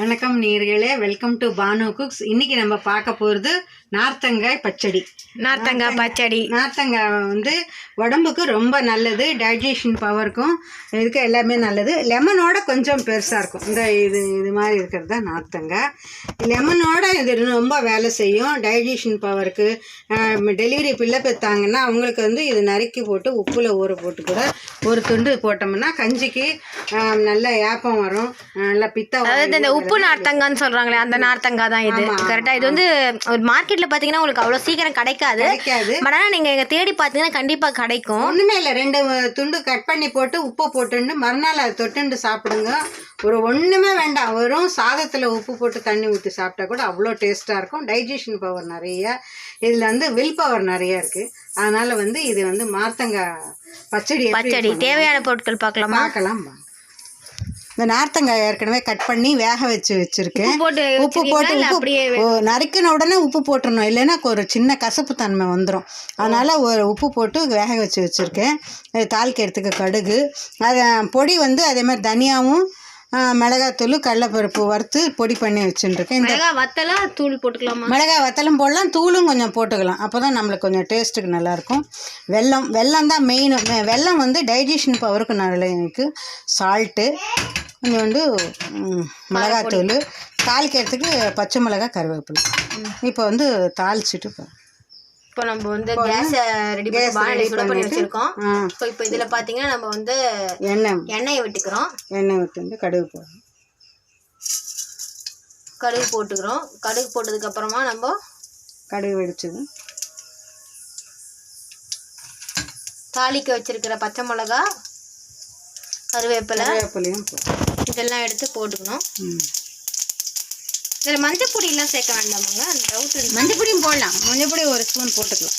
வணக்கம் நேயர்களே, welcome to Banu cooks. இன்னைக்கு நம்ம பார்க்க போகிறது நார்த்தங்காய் பச்சடி. நார்த்தங்காய் வந்து உடம்புக்கு ரொம்ப நல்லது, டைஜஷன் பவருக்கும் இதுக்கு எல்லாமே நல்லது. லெமனோட கொஞ்சம் பெருசாக இருக்கும். இது மாதிரி இருக்கிறது தான் நார்த்தங்காய். லெமனோட இது ரொம்ப வேலை செய்யும் டைஜஷன் பவருக்கு. டெலிவரி பிள்ளை பெற்றாங்கன்னா அவங்களுக்கு வந்து இது நறுக்கி போட்டு உப்பில் ஊற போட்டு கூட ஒரு துண்டு போட்டோம்னா கஞ்சிக்கு நல்ல ஏப்பம் வரும், நல்லா பித்தம். அதாவது உப்பு நார்த்தங்கான்னு சொல்றாங்களே அந்த நார்த்தங்காய் தான் இது. கரெக்டா? இது வந்து ஒரு மார்க்கெட்ல பாத்தீங்கன்னா உங்களுக்கு அவ்வளவு சீக்கிரம் கிடைக்காது. பட் ஆனா நீங்க இங்க தேடி பாத்தீங்கன்னா கண்டிப்பா கிடைக்கும். ஒண்ணுமே இல்லை, 2 துண்டு கட் பண்ணி போட்டு உப்பு போட்டுன்னு மறுநாள் அதை தொட்டுண்டு சாப்பிடுங்க. ஒண்ணுமே வேண்டாம், வெறும் சாதத்துல உப்பு போட்டு தண்ணி ஊற்றி சாப்பிட்டா கூட அவ்வளோ டேஸ்டா இருக்கும். டைஜஷன் பவர் நிறைய, இதுல வந்து வில் பவர் நிறைய இருக்கு. அதனால வந்து இது வந்து நார்த்தங்காய் பச்சடி. தேவையான பொருட்கள் பார்க்கலாம். இந்த நார்த்தங்காய் ஏற்கனவே கட் பண்ணி வேக வச்சுருக்கேன். உப்பு போட்டு நறுக்கின உடனே உப்பு போட்டுடணும், இல்லைன்னா ஒரு சின்ன கசப்பு தன்மை வந்துடும். அதனால் ஒரு உப்பு போட்டு வேக வச்சுருக்கேன். தாளிக்கிறதுக்கு கடுகு, அதை பொடி வந்து அதே மாதிரி தனியாவும் மிளகாத்தூள் கடலைப்பருப்பு வறுத்து பொடி பண்ணி வச்சுருக்கேன். இந்த தூள் போட்டுக்கலாமா? மிளகாய் வத்தலும் போடலாம், தூளும் கொஞ்சம் போட்டுக்கலாம். அப்போ தான் நம்மளுக்கு கொஞ்சம் டேஸ்ட்டுக்கு நல்லாயிருக்கும். வெல்லம் தான் மெயின். வெல்லம் வந்து டைஜஷன் பவருக்கு நல்லா இருக்குது. சால்ட்டு, கொஞ்சோண்டு மிளகாத்தூள், தாளிக்கிறதுக்கு பச்சை மிளகாய், கருவேப்பிலை. இப்போ வந்து தாளிச்சிட்டு இப்போ நம்ம வந்து கேஸ் ரெடி பண்ணி வச்சிருக்கோம். இப்போ இதில் பார்த்தீங்கன்னா நம்ம வந்து எண்ணெயை விட்டுக்கிறோம். எண்ணெய் விட்டு கடுகு போடுறோம். கடுகு போட்டதுக்கு அப்புறமா நம்ம கடுகு வெடிச்சது தாளிக்க வச்சிருக்கிற பச்சை மிளகா, கருவேப்பிலையும் இதெல்லாம் எடுத்து போட்டுக்கணும். இதில் மஞ்சள் பொடியெல்லாம் சேர்க்க வேண்டாமாங்க? அந்த டவுட். மஞ்சள் பொடியும் போடலாம், மஞ்சள் பொடி ஒரு ஸ்பூன் போட்டுக்கலாம்.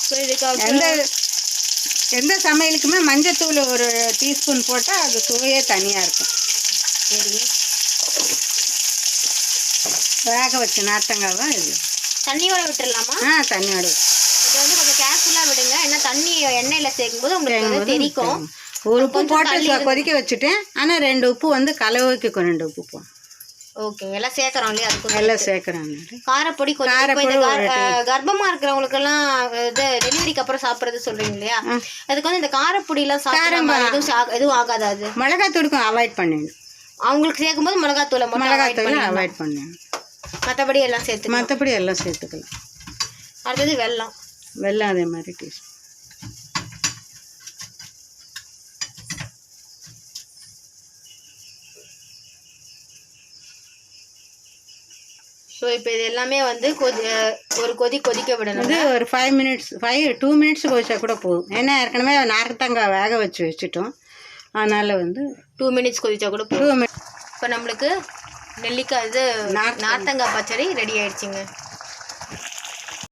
ஸோ இதுக்கு எந்த சமையலுக்குமே மஞ்சத்தூள் ஒரு டீஸ்பூன் போட்டால் அது சுவையே தனியாக இருக்கும். சரி, வேக வச்ச நார்த்தங்காய் தான் இது. தண்ணியோட விட்டுடலாமா? தண்ணியோட. இது வந்து கொஞ்சம் கேர்ஃபுல்லாக விடுங்க, ஏன்னா தண்ணி எண்ணெயில் சேர்க்கும்போது உங்களுக்கு வந்து தெரிக்கும். ஒரு உப்பு போட்டு கொதிக்க வச்சுட்டேன். ஆனால் 2 உப்பு வந்து கலவைக்கு 2 உப்பு போடும். ஓகே, எல்லாம் சேர்க்குறோம் இல்லையா? அதுக்கு எல்லாம் சேர்க்குறாங்க. காரப்பொடி கர்ப்பமாக இருக்கிறவங்களுக்கெல்லாம் இது டெலிவரிக்கு அப்புறம் சாப்பிட்றது சொல்கிறீங்க இல்லையா? அதுக்கு வந்து இந்த காரப்பொடியெல்லாம் சாப்பிட்ற எதுவும் ஆகாது. அது மிளகாத்தூளுக்கும் அவாய்ட் பண்ணிடணும். அவங்களுக்கு சேர்க்கும்போது மிளகாத்தூளை அவாய்ட் பண்ணணும். மற்றபடி எல்லாம் சேர்த்துக்கலாம். அடுத்தது வெல்லம் அதே மாதிரி டேஸ்ட். ஸோ இப்போ இது எல்லாமே வந்து ஒரு கொதிக்க விடணும். இது ஒரு 2 மினிட்ஸ் கொதிச்சா கூட போதும். ஏன்னா ஏற்கனவே நார்த்தங்காய் வேக வச்சுட்டோம். அதனால் வந்து 2 மினிட்ஸ் கொதிச்சா கூட போதும். இப்போ நம்மளுக்கு நெல்லிக்காய் இது நார்த்தங்காய் பச்சடி ரெடி ஆயிடுச்சுங்க.